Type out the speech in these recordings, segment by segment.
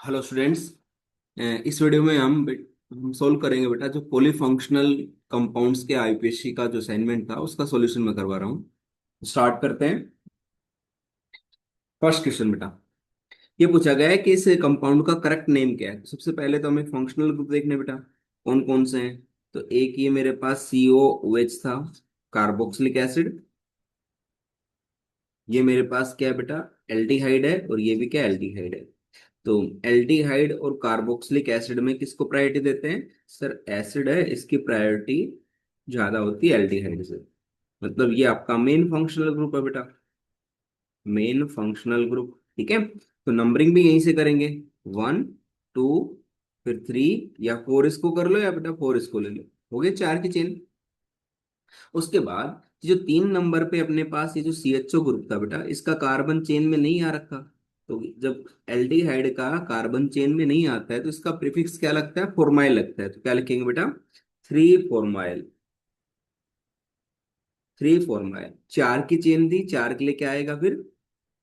Hello students. इस video में हम सोल्व करेंगे बेटा जो पॉलीफंक्शनल कंपाउंड्स के आईपीएससी का जो असाइनमेंट था उसका सॉल्यूशन मैं करवा रहा हूँ। स्टार्ट करते हैं। फर्स्ट क्वेश्चन बेटा, ये पूछा गया है कि इस कंपाउंड का करेक्ट नेम क्या है। तो सबसे पहले तो हमें फंक्शनल ग्रुप देखने बेटा कौन कौन से हैं। तो एक ये मेरे पास COOH था, कार्बोक्सिलिक एसिड। ये मेरे पास क्या है बेटा, एल्डिहाइड है, और ये भी क्या एल्डिहाइड है। तो एल्डिहाइड और कार्बोक्सिलिक एसिड में किसको प्रायोरिटी देते हैं? सर एसिड है, इसकी प्रायोरिटी ज्यादा होती है एल्डिहाइड से। मतलब ये आपका मेन फंक्शनल ग्रुप है बेटा, मेन फंक्शनल ग्रुप। ठीक है, तो नंबरिंग भी यहीं से करेंगे। 1 2 फिर 3 या 4 इसको कर लो, या बेटा 4 इसको ले लो। हो गए 4 की चेन। उसके बाद जो 3 नंबर पे अपने पास ये जो CHO ग्रुप था बेटा, इसका कार्बन चेन में नहीं आ रखा। तो जब एल्डिहाइड का कार्बन चेन में नहीं आता है तो इसका प्रीफिक्स क्या लगता है? फॉर्माइल लगता है। तो क्या लिखेंगे बेटा? 3 फॉर्माइल। 3 फॉर्माइल, 4 की चेन थी, 4 के लिए क्या आएगा फिर?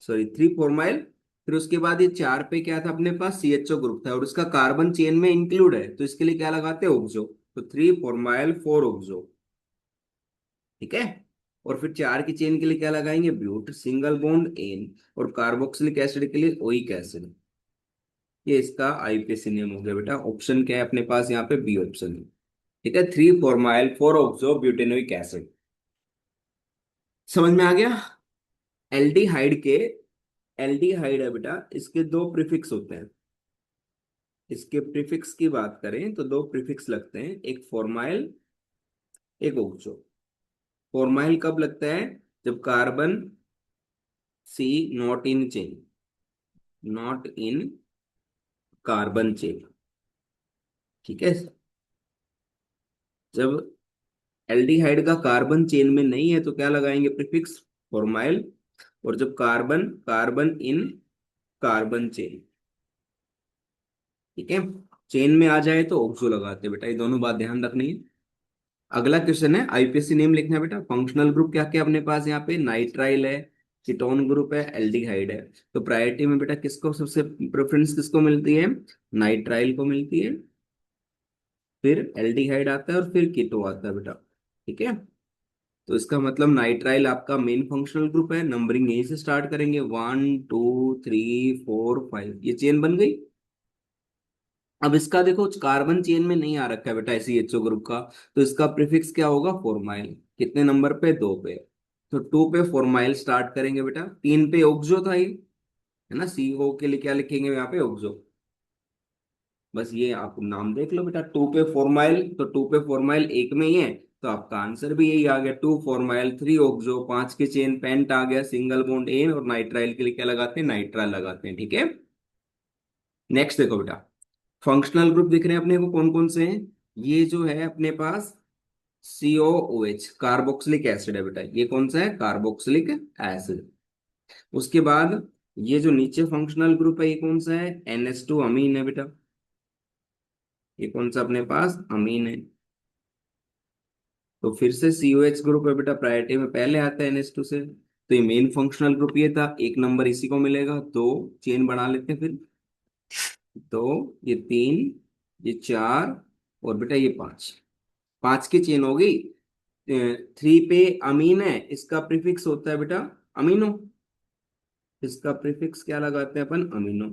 Sorry, 3 formyl. फिर उसके बाद ये 4 पे क्या था अपने पास? CHO ग्रुप था और उसका कार्बन चेन में इंक्लूड है, तो इसके लिए क्या लगाते हैं? ऑक्सो। तो 3 फॉर्माइल 4 ऑक्सो। ठीक है। और फिर 4 की चेन के लिए क्या लगाएंगे? But, single bond ane. और कार्बोक्सिलिक एसिड के लिए ओइक एसिड। ये इसका आईपीएसी नेम हो गया बेटा। ऑप्शन क्या है अपने पास यहाँ पे? बी ऑप्शन है। ठीक है, 3 फॉर्माइल 4 ऑक्सो ब्यूटेनोइक एसिड। समझ में आ गया? एल्डिहाइड के, एल्डिहाइड है बेटा, इसके दो प्रीफिक्स होते हैं। इसके प्रीफिक्स की बात करें तो दो प्रीफिक्स लगते हैं, एक फॉर्माइल, एक ऑक्सो। फॉर्माइल कब लगता है? जब carbon C not in chain, not in carbon chain. ठीक है, जब एल्डिहाइड का कार्बन चेन में नहीं है तो क्या लगाएंगे? Prefix formyl. और जब carbon, carbon in carbon chain, ठीक है, चेन में आ जाए तो ऑक्सो लगाते हैं बेटा। ये दोनों बात ध्यान रखनी है। अगला क्वेश्चन है, आईपीएससी नेम लिखना है बेटा। फंक्शनल ग्रुप क्या क्या अपने पास यहाँ पे? नाइट्राइल है, कीटोन ग्रुप है, एल्डिहाइड है। तो प्रायोरिटी में बेटा किसको सबसे प्रेफरेंस किसको मिलती है? नाइट्राइल को मिलती है, फिर एल्डिहाइड आता है और फिर कीटो आता है बेटा। ठीक है, तो इसका मतलब नाइट्राइल आपका मेन फंक्शनल ग्रुप है। नंबरिंग यहीं से स्टार्ट करेंगे, 1 2 3 4 5, ये चेन बन गई। अब इसका देखो कार्बन चेन में नहीं आ रखा है बेटा CHO ग्रुप का, तो इसका प्रीफिक्स क्या होगा? फॉर्माइल। कितने नंबर पे? 2 पे। तो 2 पे फॉर्माइल स्टार्ट करेंगे बेटा। 3 पे ऑक्सो था ये, है ना। CO के लिए क्या लिखेंगे यहाँ पे? ऑक्सो। बस ये आप नाम देख लो बेटा। 2 पे फॉर्माइल, तो 2 पे फॉर्माइल एक में ही है, तो आपका आंसर भी यही आ गया। 2 फॉर्माइल 3 ऑक्सो, 5 की चेन पेंट आ गया, सिंगल बॉन्ड एन। और नाइट्राइल के लिए क्या लगाते हैं? नाइट्राइल लगाते हैं। ठीक है, नेक्स्ट देखो बेटा। फंक्शनल ग्रुप दिख रहे हैं अपने को कौन कौन से हैं? ये जो है अपने पास COOH, कार्बोक्सिलिक एसिड है बेटा। ये कौन सा है? Carboxylic acid. उसके बाद ये जो नीचे फंक्शनल ग्रुप है, ये कौन सा है? NH2 अमीन है बेटा। ये कौन सा अपने पास? अमीन है। तो फिर से COH ग्रुप है बेटा, प्रायोरिटी में पहले आता है NH2 से। तो ये मेन फंक्शनल ग्रुप ये था, एक नंबर इसी को मिलेगा। दो चेन बना लेते हैं फिर। दो, ये 3, ये 4, और बेटा ये 5। 5 की चेन हो गई। 3 पे अमीन है, इसका प्रीफिक्स होता है बेटा अमीनो। इसका प्रीफिक्स क्या लगाते हैं अपन? अमीनो।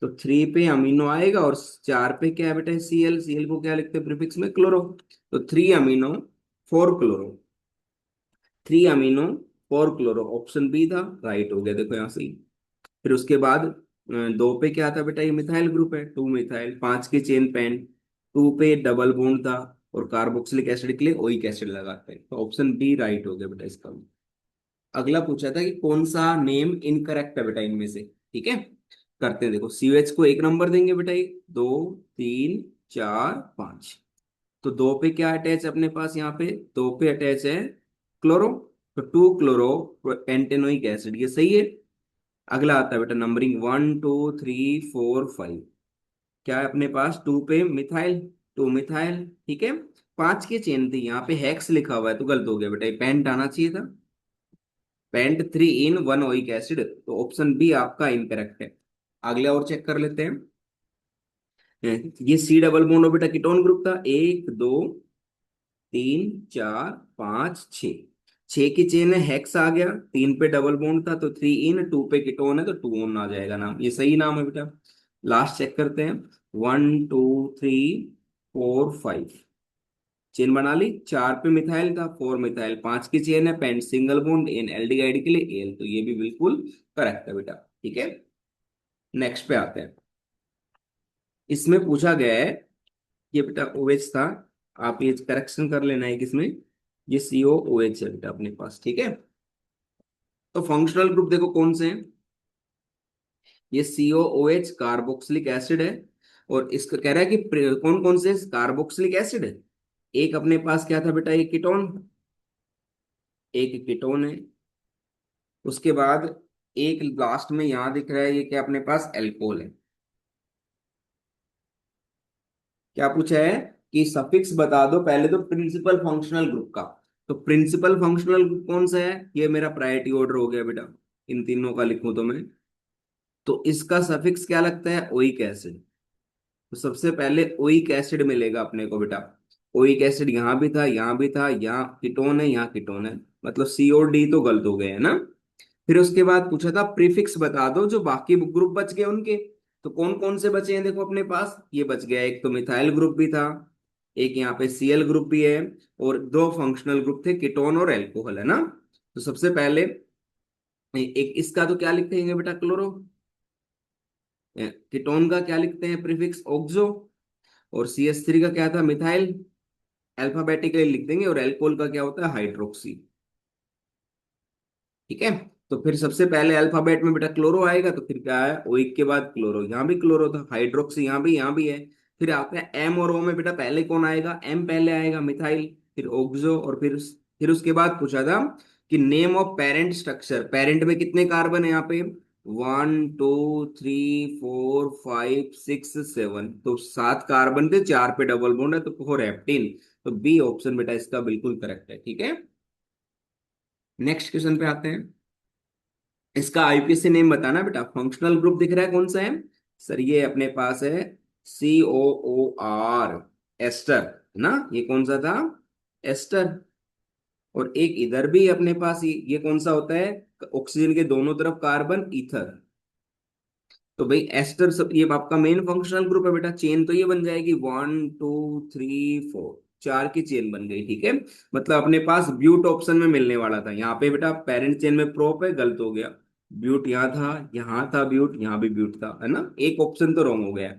तो 3 पे अमीनो आएगा, और 4 पे क्या है बेटा? CL को क्या लिखते हैं प्रीफिक्स में? क्लोरो। तो 3 amino 4 chloro. 3 amino 4 chloro, option B था, राइट हो गया देखो यहाँ से ही। फिर उसके बाद 2 पे क्या था बेटा? ये मिथाइल ग्रुप है, 2 मिथाइल, 5 की चेन पेन। 2 पे डबल बॉन्ड था, और कार्बोक्सिलिक एसिड के लिए ओइक एसिड लगाते हैं, तो ऑप्शन बी राइट हो गया बेटा इसका। अगला पूछा था कि कौन सा नेम इनकरेक्ट है बेटा इनमें से। ठीक है, करते हैं। देखो COH को एक नंबर देंगे बेटा, ये 2 3 4 5। तो 2 पे क्या अटैच है अपने पास यहाँ पे? 2 पे अटैच है क्लोरो। तो 2 क्लोरो पेंटेनोइक एसिड, ये सही है। अगला आता है बेटा नंबरिंग 1 2 3 4 5। क्या है अपने पास? 2 पे मिथाइल, 2 मिथाइल। ठीक है, 5 की चेन थी, यहाँ पे हेक्स लिखा हुआ है तो गलत हो गया बेटा, ये पेंट आना चाहिए था। पेंट 3 इन 1 ओइक एसिड, तो ऑप्शन बी आपका इनकरेक्ट है। अगले और चेक कर लेते हैं। ये सी डबल बॉन्ड और बेटा कीटोन ग्रुप था, एक दो तीन चार पांच छ, छह की चेन है, हेक्स आ गया, तीन पे डबल बॉन्ड था तो थ्री इन, टू पे कीटोन है तो टू ऑन आ जाएगा नाम, ये सही नाम है बेटा। लास्ट चेक करते हैं। One two three four five, chain बना ली, चार पे मिथाइल था, फोर मिथाइल, पांच की चेन है, pent single bond in aldehyde के लिए एल, तो ये भी बिल्कुल करेक्ट है बेटा। ठीक है, नेक्स्ट पे आते हैं। इसमें पूछा गया है, ये बेटा ओएच था, आप ये करेक्शन कर लेना है किसमें, ये सीओ ओएच है बेटा अपने पास। ठीक है, तो फंक्शनल ग्रुप देखो कौन से हैं, ये सीओ ओएच कार्बोक्सिलिक एसिड है, और इसका कह रहा है कि कौन कौन से कार्बोक्सिलिक एसिड है। एक अपने पास क्या था बेटा, एक कीटोन, एक कीटोन है, उसके बाद एक लास्ट में यहां दिख रहा है, ये क्या अपने पास एल्कोहल है। क्या पूछा है कि सफिक्स बता दो पहले तो प्रिंसिपल फंक्शनल ग्रुप का। तो प्रिंसिपल फंक्शनल ग्रुप कौन सा है, ये मेरा प्रायोरिटी ऑर्डर हो गया बेटा, इन तीनों का लिखूं तो मैं, तो इसका सफिक्स क्या लगता है, ओइक एसिड। तो सबसे पहले ओइक एसिड मिलेगा अपने को बेटा, ओइक एसिड यहाँ भी था, यहाँ भी था, यहाँ कीटोन है, यहाँ कीटोन है, मतलब सी और डी तो गलत हो गए है ना। फिर उसके बाद पूछा था प्रीफिक्स बता दो जो बाकी ग्रुप बच गए उनके, तो कौन कौन से बचे हैं देखो अपने पास, ये बच गया, एक तो मिथाइल ग्रुप भी था, एक यहाँ पे सीएल ग्रुप भी है, और दो फंक्शनल ग्रुप थे कीटोन और एल्कोहल, है ना। तो सबसे पहले एक इसका तो क्या लिखते हैं बेटा, क्लोरो, कीटोन का क्या लिखते हैं प्रीफिक्स ऑक्सो, और सी एस थ्री का क्या था मिथाइल, अल्फाबेटिकली लिख देंगे, और एल्कोहल का क्या होता है हाइड्रोक्सी। ठीक है, तो फिर सबसे पहले अल्फाबेट में बेटा क्लोरो आएगा, तो फिर क्या है ओइक के बाद क्लोरो, यहाँ भी क्लोरो था, हाइड्रोक्सी यहाँ भी है। फिर आता है एम और ओ में बेटा पहले कौन आएगा, एम पहले आएगा मिथाइल, फिर ओक्सो, और फिर उसके बाद पूछा था कि name of parent structure, parent में कितने कार्बन है यहाँ पे, one two three four five six seven, तो सात कार्बन थे, चार पे डबल बॉन्ड है तो फोर हेप्टेन, तो बी ऑप्शन बेटा इसका बिल्कुल करेक्ट है। ठीक है, नेक्स्ट क्वेश्चन पे आते हैं। इसका आईपीसी नेम बताना बेटा, फंक्शनल ग्रुप दिख रहा है कौन सा है, सर ये अपने पास है सी ओ ओ आर, एस्टर, है ना, ये कौन सा था, एस्टर। और एक इधर भी अपने पास ये कौन सा होता है, ऑक्सीजन के दोनों तरफ कार्बन, ईथर। तो भाई एस्टर सब ये आपका मेन फंक्शनल ग्रुप है बेटा, चेन तो ये बन जाएगी वन टू थ्री फोर, चार की चेन बन गई। ठीक है, मतलब अपने पास ब्यूट ऑप्शन में मिलने वाला था, यहाँ पे बेटा पेरेंट चेन में प्रोप है, गलत हो गया, ब्यूट यहाँ था, यहाँ था ब्यूट, यहाँ भी ब्यूट था, है ना, एक ऑप्शन तो रॉन्ग हो गया।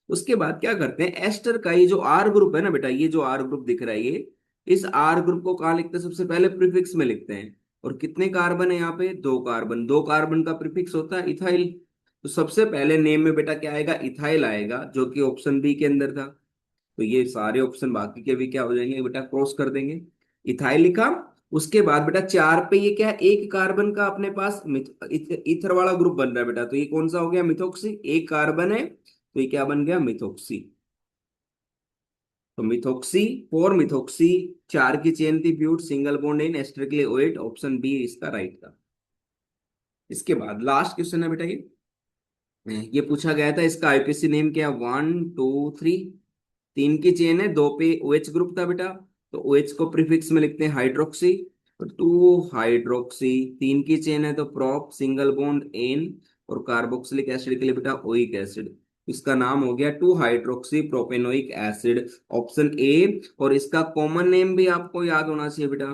उसके बाद क्या करते हैं, एस्टर का ये जो आर ग्रुप है ना बेटा, ये जो आर ग्रुप दिख रहा है ये, इस आर ग्रुप को कहाँ लिखते हैं, सबसे पहले प्रीफिक्स में लिखते हैं। और कितने कार्बन है यहाँ पे, दो कार्बन, दो कार्बन का प्रीफिक्स होता है इथाइल। तो सबसे पहले नेम में बेटा क्या आएगा, इथाइल आएगा, जो कि ऑप्शन बी के अंदर था। तो ये सारे ऑप्शन बाकी के भी क्या हो जाएंगे बेटा, क्रॉस कर देंगे, इथाइल लिखा। उसके बाद बेटा चार पे ये क्या है, एक कार्बन का अपने पास ईथर वाला ग्रुप बन रहा है बेटा, तो ये कौन सा हो गया, मिथोक्सी, एक कार्बन है तो ये क्या बन गया, मिथोक्सी। तो मिथोक्सी, फोर मिथोक्सी, चार की चेन थी but, single bond in ester के लिए ओएट, ऑप्शन बी इसका राइट था। इसके बाद लास्ट क्वेश्चन है बेटा, ये पूछा गया था, इसका आईपीसी नेम क्या, वन टू थ्री, तीन की चेन है, दो पे ओएच ग्रुप था बेटा, तो ओएच को प्रीफिक्स में लिखते हैं हाइड्रोक्सी, तो टू हाइड्रोक्सी, तीन की चेन है तो प्रोप, सिंगल बॉन्ड एन, और कार्बोक्सिलिक एसिड के लिए बेटा ओइक एसिड, इसका नाम हो गया two hydroxy propanoic acid, option A. और इसका कॉमन नेम भी आपको याद होना चाहिए बेटा,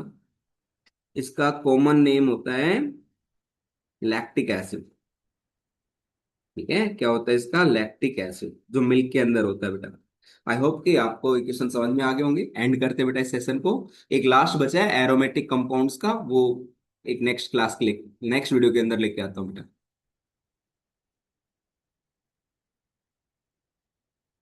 इसका कॉमन नेम होता है लैक्टिक एसिड। ठीक है, क्या होता है इसका, लैक्टिक एसिड, जो मिल्क के अंदर होता है बेटा। आई होप कि आपको इक्वेशन समझ में आ गए होंगे। एंड करते हैं बेटा इस सेशन को, एक लास्ट बचा है एरोमेटिक कंपाउंड्स का, वो एक नेक्स्ट क्लास के लिए नेक्स्ट वीडियो के अंदर लेके आता हूँ बेटा।